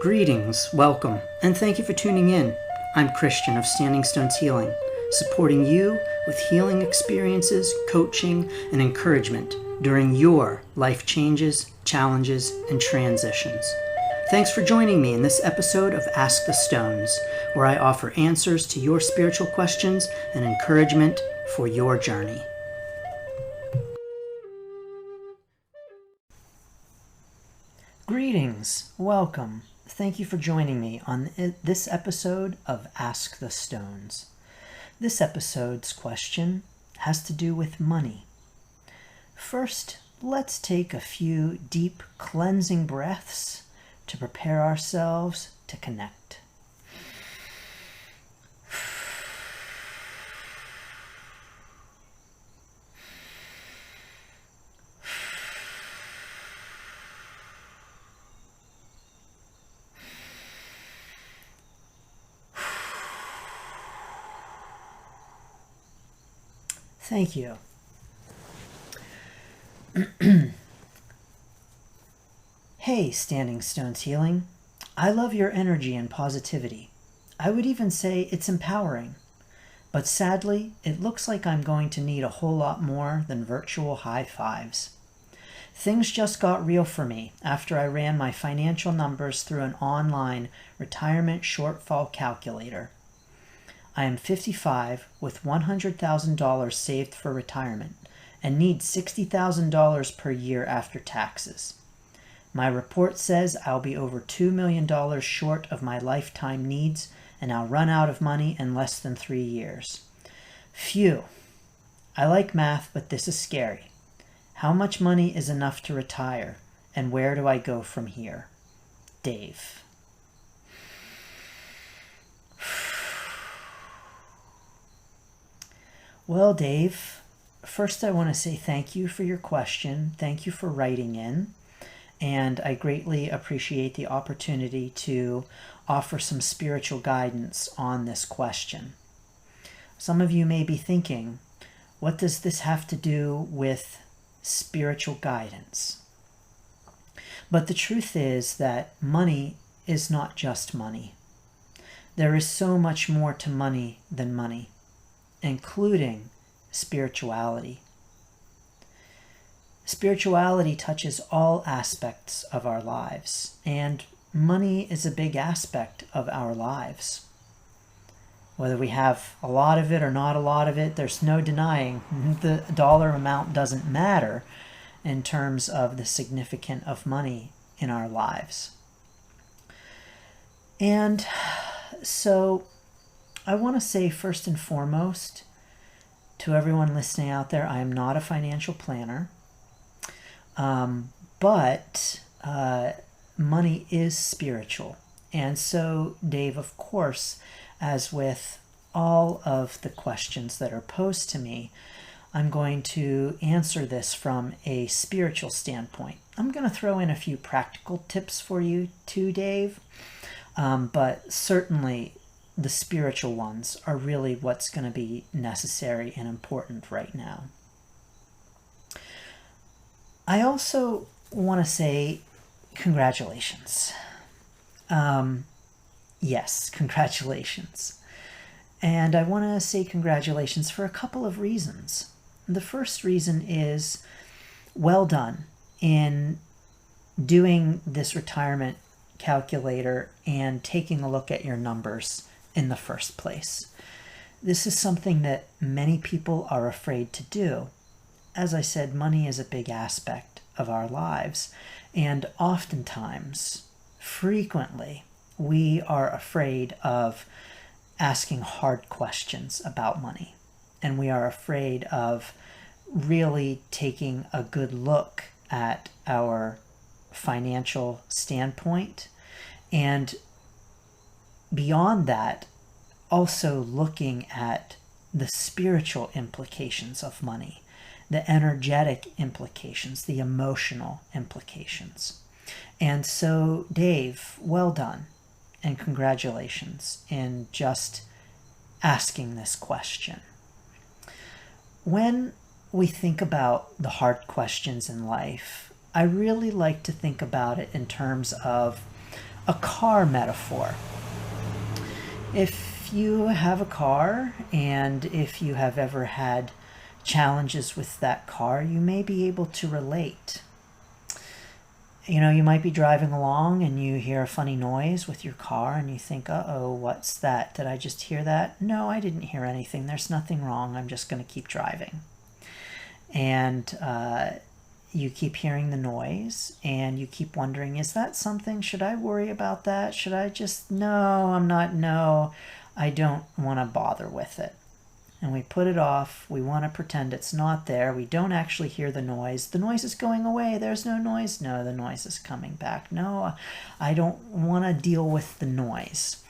Greetings, welcome, and thank you for tuning in. I'm Christian of Standing Stones Healing, supporting you with healing experiences, coaching, and encouragement during your life changes, challenges, and transitions. Thanks for joining me in this episode of Ask the Stones, where I offer answers to your spiritual questions and encouragement for your journey. Greetings, welcome. Thank you for joining me on this episode of Ask the Stones. This episode's question has to do with money. First, let's take a few deep cleansing breaths to prepare ourselves to connect. Thank you. Hey, Standing Stones Healing. I love your energy and positivity. I would even say it's empowering. But sadly, it looks like I'm going to need a whole lot more than virtual high fives. Things just got real for me after I ran my financial numbers through an online retirement shortfall calculator. I am 55 with $100,000 saved for retirement and need $60,000 per year after taxes. My report says I'll be over $2 million short of my lifetime needs and I'll run out of money in less than 3 years. Phew. I like math, but this is scary. How much money is enough to retire and where do I go from here? Dave. Well, Dave, first I want to say thank you for your question. Thank you for writing in. And I greatly appreciate the opportunity to offer some spiritual guidance on this question. Some of you may be thinking, what does this have to do with spiritual guidance? But the truth is that money is not just money. There is so much more to money than money, including spirituality. Spirituality touches all aspects of our lives, and money is a big aspect of our lives. Whether we have a lot of it or not a lot of it, there's no denying the dollar amount doesn't matter in terms of the significance of money in our lives. And so I want to say first and foremost to everyone listening out there, I am not a financial planner, but money is spiritual. And so, Dave, of course, as with all of the questions that are posed to me, I'm going to answer this from a spiritual standpoint. I'm going to throw in a few practical tips for you too, Dave, but certainly the spiritual ones are really what's going to be necessary and important right now. I also want to say congratulations. Yes, congratulations. And I want to say congratulations for a couple of reasons. The first reason is well done in doing this retirement calculator and taking a look at your numbers in the first place. This is something that many people are afraid to do. As I said, money is a big aspect of our lives, and oftentimes, frequently, we are afraid of asking hard questions about money, and we are afraid of really taking a good look at our financial standpoint, and beyond that, also looking at the spiritual implications of money, the energetic implications, the emotional implications. And so, Dave, well done and congratulations in just asking this question. When we think about the hard questions in life, I really like to think about it in terms of a car metaphor. If you have a car, and if you have ever had challenges with that car, you may be able to relate. You might be driving along and you hear a funny noise with your car and you think, uh-oh, what's that? Did I just hear that? No, I didn't hear anything. There's nothing wrong. I'm just going to keep driving. And you keep hearing the noise and you keep wondering, is that something? Should I worry about that? Should I just, no, I don't want to bother with it. And we put it off. We want to pretend it's not there. We don't actually hear the noise. The noise is going away. There's no noise. No, the noise is coming back. No, I don't want to deal with the noise.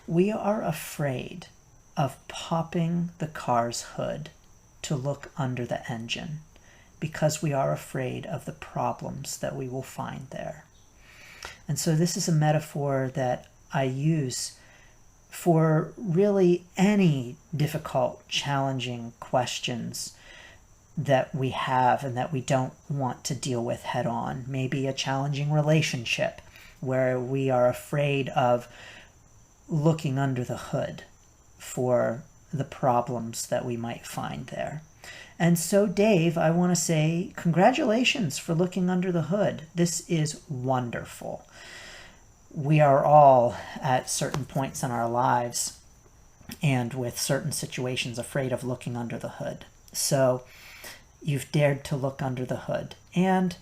We are afraid of popping the car's hood to look under the engine because we are afraid of the problems that we will find there. And so this is a metaphor that I use for really any difficult, challenging questions that we have and that we don't want to deal with head on. Maybe a challenging relationship where we are afraid of looking under the hood for the problems that we might find there. And so, Dave, I want to say congratulations for looking under the hood. This is wonderful. We are all at certain points in our lives and with certain situations afraid of looking under the hood. So you've dared to look under the hood. And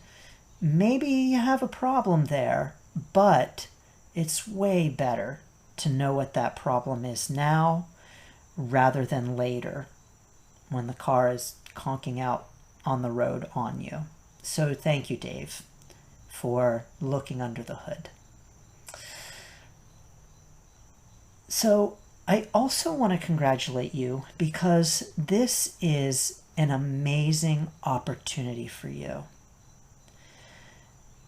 maybe you have a problem there, but it's way better to know what that problem is now rather than later when the car is conking out on the road on you. So thank you, Dave, for looking under the hood. So I also want to congratulate you because this is an amazing opportunity for you.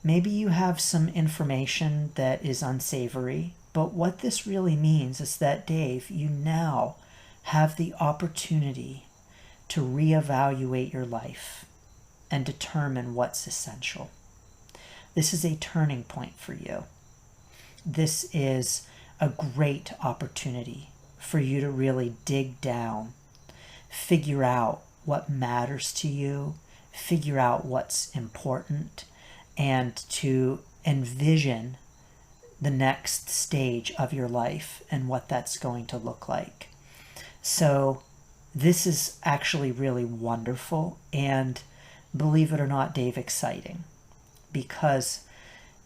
Maybe you have some information that is unsavory, but what this really means is that, Dave, you now have the opportunity to reevaluate your life and determine what's essential. This is a turning point for you. This is a great opportunity for you to really dig down, figure out what matters to you, figure out what's important, and to envision the next stage of your life and what that's going to look like. So this is actually really wonderful and, believe it or not, Dave, exciting, because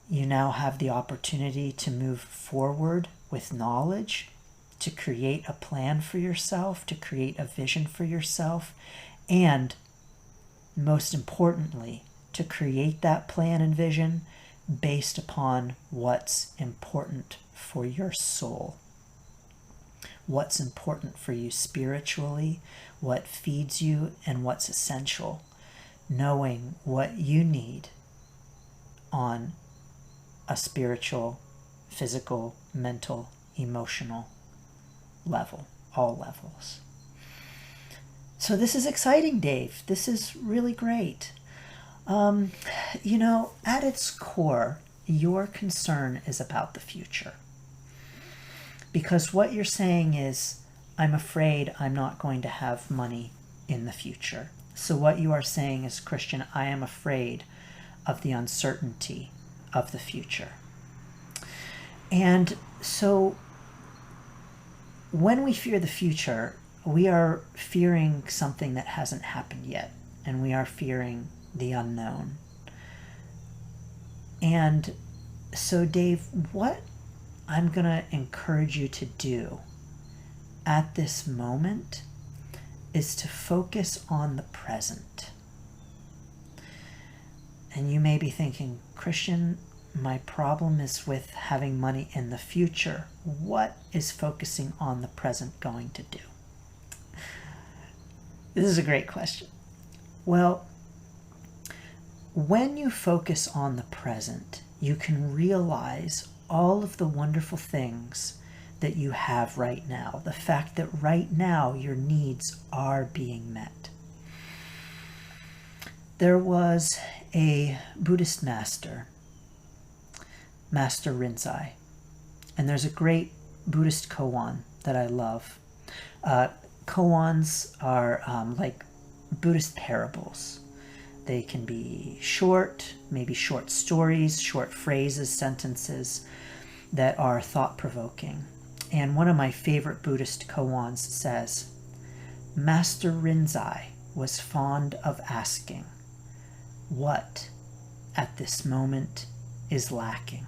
you now have the opportunity to move forward with knowledge, to create a plan for yourself, to create a vision for yourself, and most importantly, to create that plan and vision based upon what's important for your soul, what's important for you spiritually, what feeds you, and what's essential, knowing what you need on a spiritual, physical, mental, emotional level, all levels. So this is exciting, Dave. This is really great. At its core, your concern is about the future. Because what you're saying is, I'm afraid I'm not going to have money in the future. So what you are saying is, Christian, I am afraid of the uncertainty of the future. And so when we fear the future, we are fearing something that hasn't happened yet, and we are fearing the unknown. And so, Dave, what I'm going to encourage you to do at this moment is to focus on the present. And you may be thinking, Christian, my problem is with having money in the future. What is focusing on the present going to do? This is a great question. Well, when you focus on the present, you can realize all of the wonderful things that you have right now. The fact that right now your needs are being met. There was a Buddhist master Master Rinzai. And there's a great Buddhist koan that I love. Koans are like Buddhist parables. They can be short, maybe short stories, short phrases, sentences that are thought-provoking. And one of my favorite Buddhist koans says, Master Rinzai was fond of asking, what at this moment is lacking?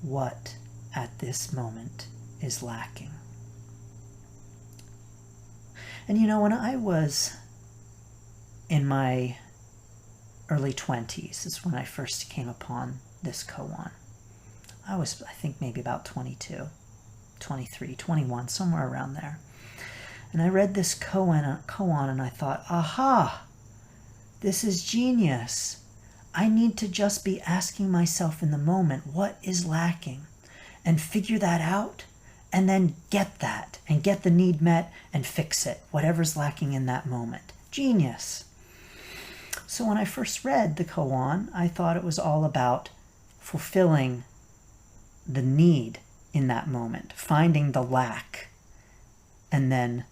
What at this moment is lacking? And when I was in my early 20s is when I first came upon this koan. I was, I think, maybe about 22, 23, 21, somewhere around there. And I read this koan and I thought, aha, this is genius. I need to just be asking myself in the moment, what is lacking? And figure that out, and then get that, and get the need met, and fix it, whatever's lacking in that moment. Genius. So when I first read the koan, I thought it was all about fulfilling the need in that moment, finding the lack, and then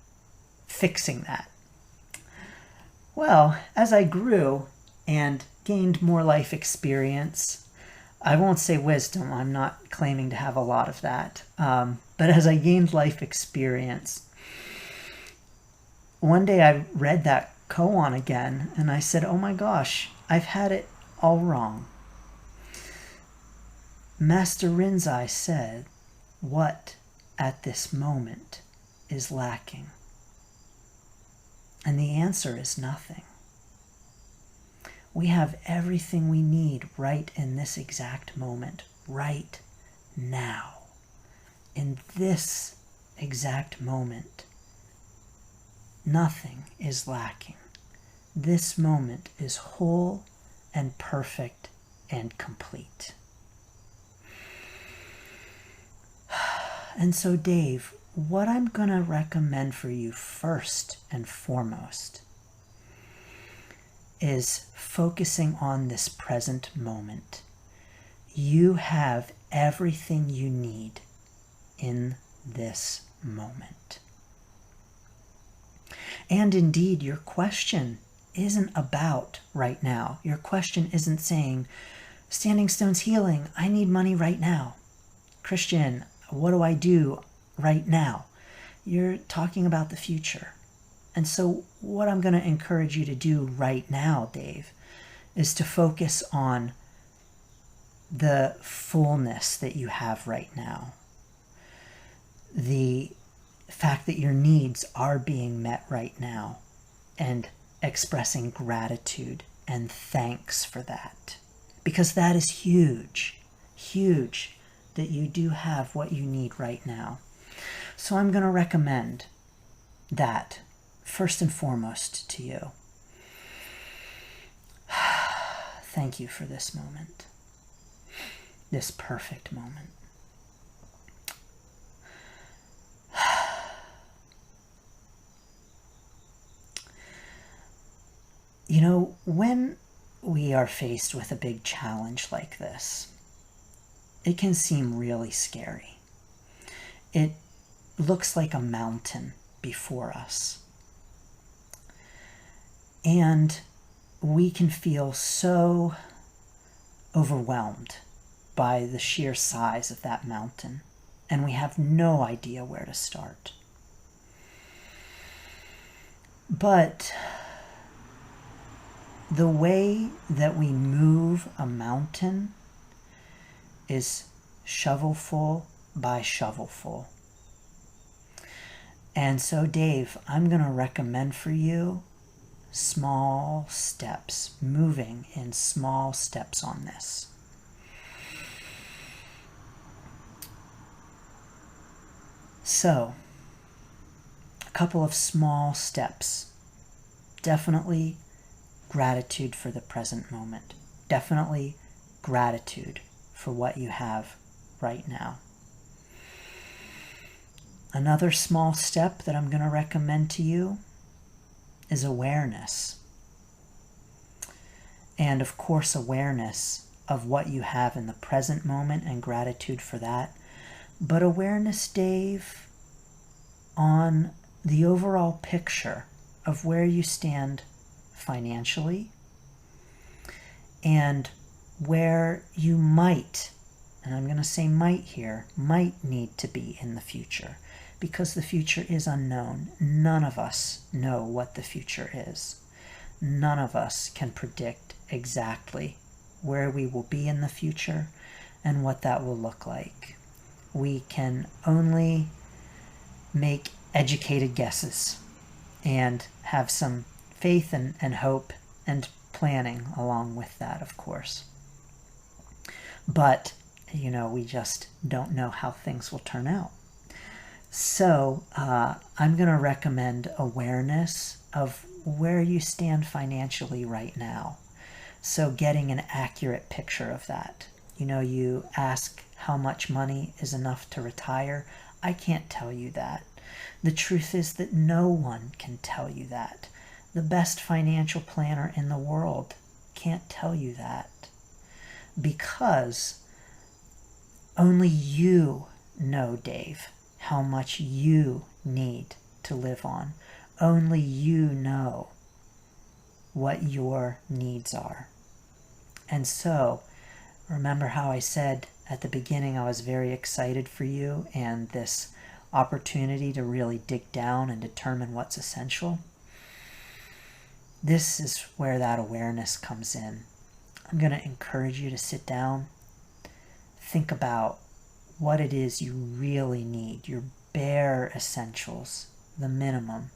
fixing that. Well, as I grew and gained more life experience, I won't say wisdom, I'm not claiming to have a lot of that, but as I gained life experience, one day I read that koan again and I said, oh my gosh, I've had it all wrong. Master Rinzai said, what at this moment is lacking? And the answer is nothing. We have everything we need right in this exact moment, right now. In this exact moment, nothing is lacking. This moment is whole and perfect and complete. And so, Dave, what I'm going to recommend for you first and foremost is focusing on this present moment. You have everything you need in this moment. And indeed, your question isn't about right now. Your question isn't saying, Standing Stone's healing, I need money right now. Christian, what do I do right now? You're talking about the future. And so what I'm going to encourage you to do right now, Dave, is to focus on the fullness that you have right now. The fact that your needs are being met right now, and expressing gratitude and thanks for that. Because that is huge, huge, that you do have what you need right now. So I'm going to recommend that first and foremost to you. Thank you for this moment, this perfect moment. When we are faced with a big challenge like this, it can seem really scary. It looks like a mountain before us. And we can feel so overwhelmed by the sheer size of that mountain, and we have no idea where to start. But the way that we move a mountain is shovelful by shovelful. And so, Dave, I'm going to recommend for you small steps, moving in small steps on this. So, a couple of small steps. Definitely gratitude for the present moment. Definitely gratitude for what you have right now. Another small step that I'm going to recommend to you is awareness. And of course, awareness of what you have in the present moment and gratitude for that. But awareness, Dave, on the overall picture of where you stand financially and where you might, and I'm going to say might here, might need to be in the future, because the future is unknown. None of us know what the future is. None of us can predict exactly where we will be in the future and what that will look like. We can only make educated guesses and have some faith and hope and planning along with that, of course. But, we just don't know how things will turn out. So I'm going to recommend awareness of where you stand financially right now. So getting an accurate picture of that. You ask how much money is enough to retire. I can't tell you that. The truth is that no one can tell you that. The best financial planner in the world can't tell you that, because only you know, Dave, how much you need to live on. Only you know what your needs are. And so, remember how I said at the beginning I was very excited for you and this opportunity to really dig down and determine what's essential? This is where that awareness comes in. I'm going to encourage you to sit down, think about what it is you really need, your bare essentials, the minimum.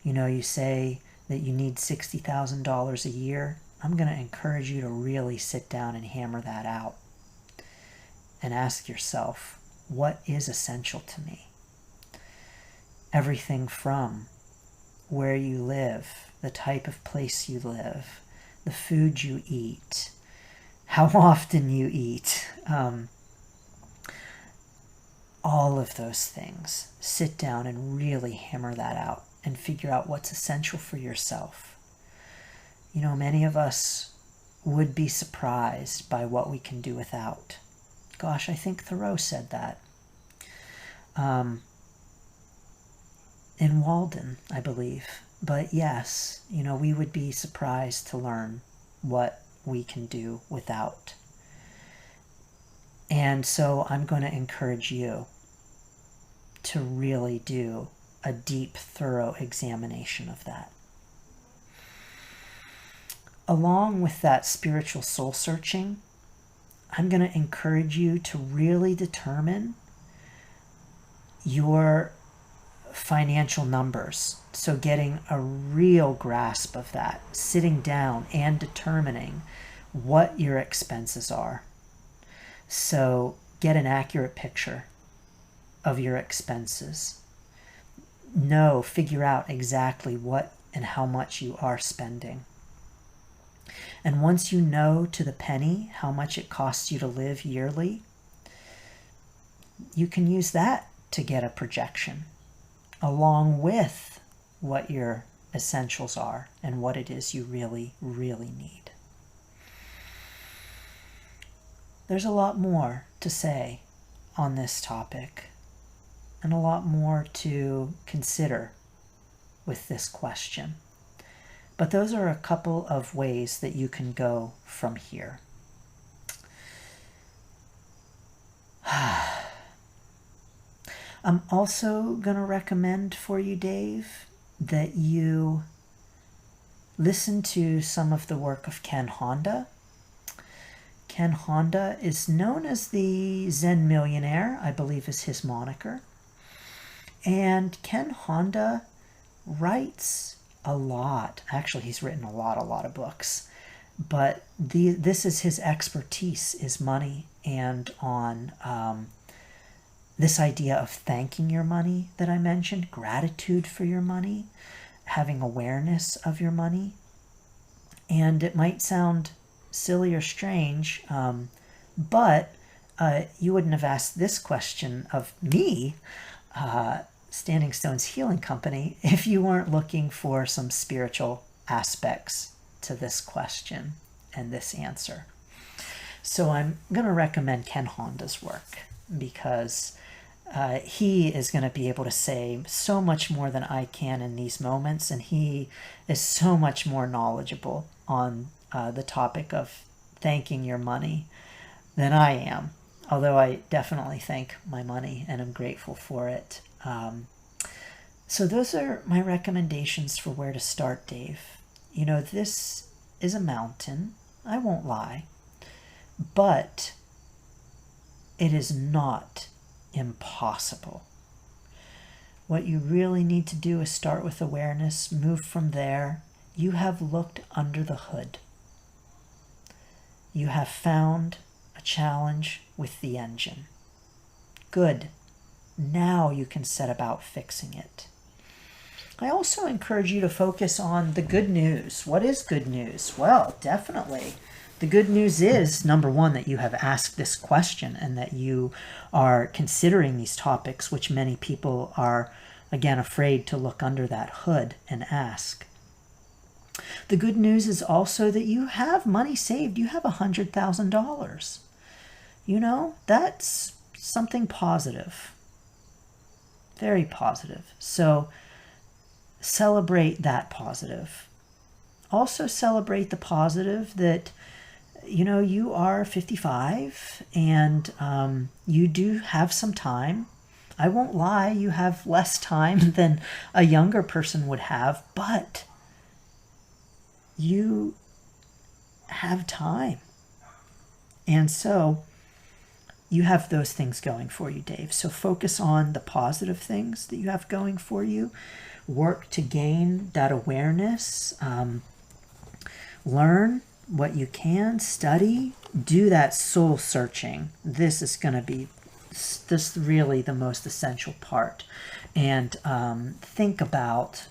You say that you need $60,000 a year. I'm going to encourage you to really sit down and hammer that out and ask yourself, what is essential to me? Everything from where you live, the type of place you live, the food you eat, how often you eat, all of those things. Sit down and really hammer that out and figure out what's essential for yourself. Many of us would be surprised by what we can do without. Gosh, I think Thoreau said that. In Walden, I believe. But yes, we would be surprised to learn what we can do without. And so I'm going to encourage you to really do a deep, thorough examination of that. Along with that spiritual soul searching, I'm going to encourage you to really determine your financial numbers. So getting a real grasp of that, sitting down and determining what your expenses are. So get an accurate picture of your expenses. Figure out exactly what and how much you are spending. And once you know to the penny how much it costs you to live yearly, you can use that to get a projection, along with what your essentials are and what it is you really, really need. There's a lot more to say on this topic and a lot more to consider with this question. But those are a couple of ways that you can go from here. I'm also going to recommend for you, Dave, that you listen to some of the work of Ken Honda. Ken Honda is known as the Zen Millionaire, I believe is his moniker. And Ken Honda writes a lot. Actually, he's written a lot of books. But this is his expertise, is money, and on this idea of thanking your money that I mentioned, gratitude for your money, having awareness of your money. And it might sound silly or strange, but you wouldn't have asked this question of me, Standing Stone's Healing Company, if you weren't looking for some spiritual aspects to this question and this answer. So I'm going to recommend Ken Honda's work because he is going to be able to say so much more than I can in these moments, and he is so much more knowledgeable on the topic of thanking your money than I am, although I definitely thank my money and I'm grateful for it. So those are my recommendations for where to start, Dave. You know, this is a mountain, I won't lie, but it is not impossible. What you really need to do is start with awareness, move from there. You have looked under the hood. You have found a challenge with the engine. Good. Now you can set about fixing it. I also encourage you to focus on the good news. What is good news? Well, definitely. The good news is, number one, that you have asked this question and that you are considering these topics, which many people are, again, afraid to look under that hood and ask. The good news is also that you have money saved. You have $100,000. You know, that's something positive. Very positive. So celebrate that positive. Also celebrate the positive that, you know, you are 55 and you do have some time. I won't lie, you have less time than a younger person would have, but you have time. And so you have those things going for you, Dave. So focus on the positive things that you have going for you. Work to gain that awareness. Learn what you can, study, do that soul searching. This is going to be this really the most essential part. And think about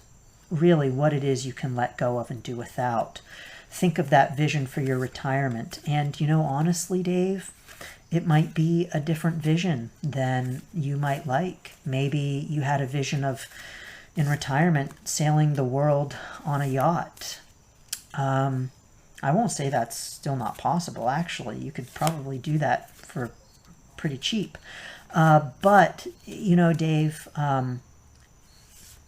really what it is you can let go of and do without. Think of that vision for your retirement. And, you know, honestly, Dave, it might be a different vision than you might like. Maybe you had a vision of, in retirement, sailing the world on a yacht. I won't say that's still not possible. Actually, you could probably do that for pretty cheap. But, you know, Dave,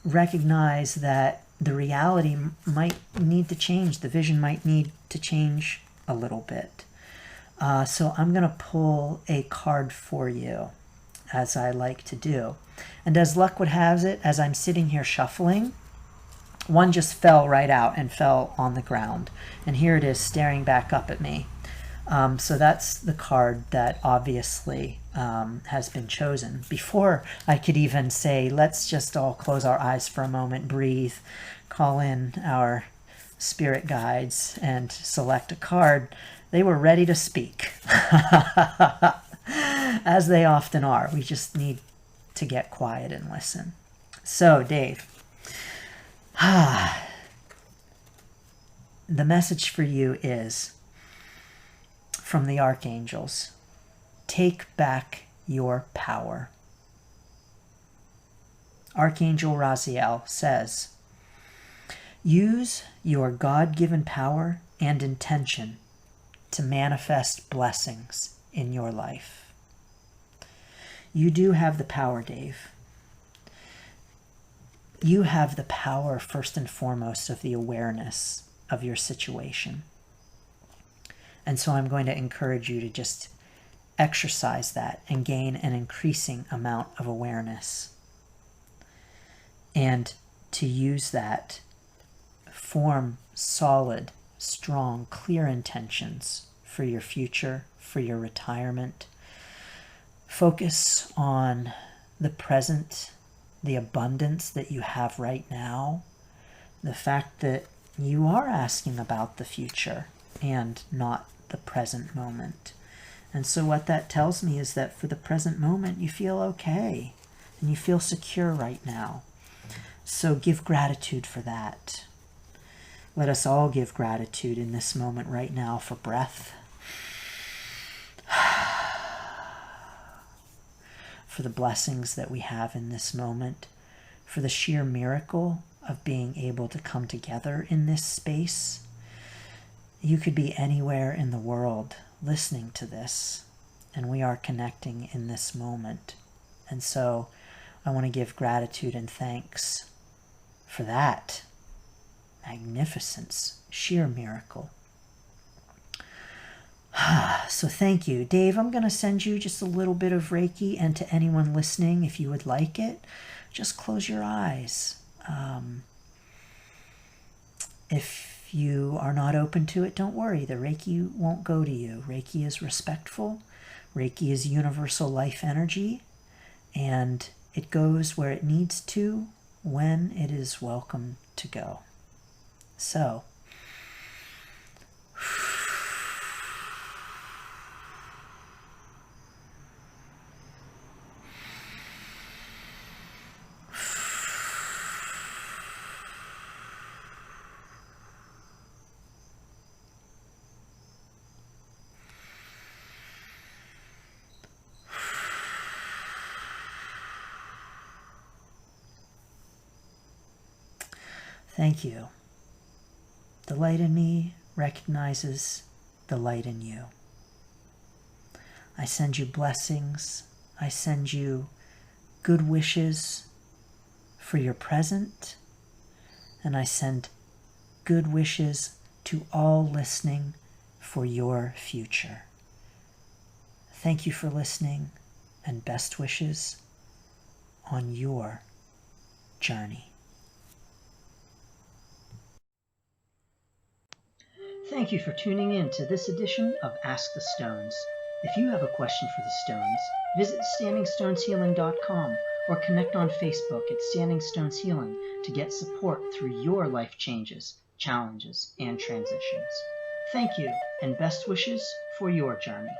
recognize that the reality might need to change. The vision might need to change a little bit. So I'm going to pull a card for you, as I like to do. And as luck would have it, as I'm sitting here shuffling, one just fell right out and fell on the ground. And here it is staring back up at me. So that's the card that obviously has been chosen. Before I could even say, let's just all close our eyes for a moment, breathe, call in our spirit guides, and select a card, they were ready to speak. As they often are. We just need to get quiet and listen. So, Dave, the message for you is from the archangels: take back your power. Archangel Raziel says, use your God-given power and intention to manifest blessings in your life. You do have the power, Dave. You have the power, first and foremost, of the awareness of your situation. And so I'm going to encourage you to just exercise that and gain an increasing amount of awareness. And to use that, form solid, strong, clear intentions for your future, for your retirement. Focus on the present, the abundance that you have right now, the fact that you are asking about the future and not the present moment. And so what that tells me is that for the present moment, you feel okay and you feel secure right now. So give gratitude for that. Let us all give gratitude in this moment right now for breath, for the blessings that we have in this moment, for the sheer miracle of being able to come together in this space, You could be anywhere in the world listening to this, and we are connecting in this moment. And so I want to give gratitude and thanks for that magnificence, sheer miracle. So thank you. Dave, I'm going to send you just a little bit of Reiki, and to anyone listening, if you would like it, just close your eyes. If you are not open to it, don't worry. The Reiki won't go to you. Reiki is respectful. Reiki is universal life energy, and it goes where it needs to when it is welcome to go. So, thank you. The light in me recognizes the light in you. I send you blessings. I send you good wishes for your present, and I send good wishes to all listening for your future. Thank you for listening, and best wishes on your journey. Thank you for tuning in to this edition of Ask the Stones. If you have a question for the Stones, visit standingstoneshealing.com or connect on Facebook at Standing Stones Healing to get support through your life changes, challenges, and transitions. Thank you, and best wishes for your journey.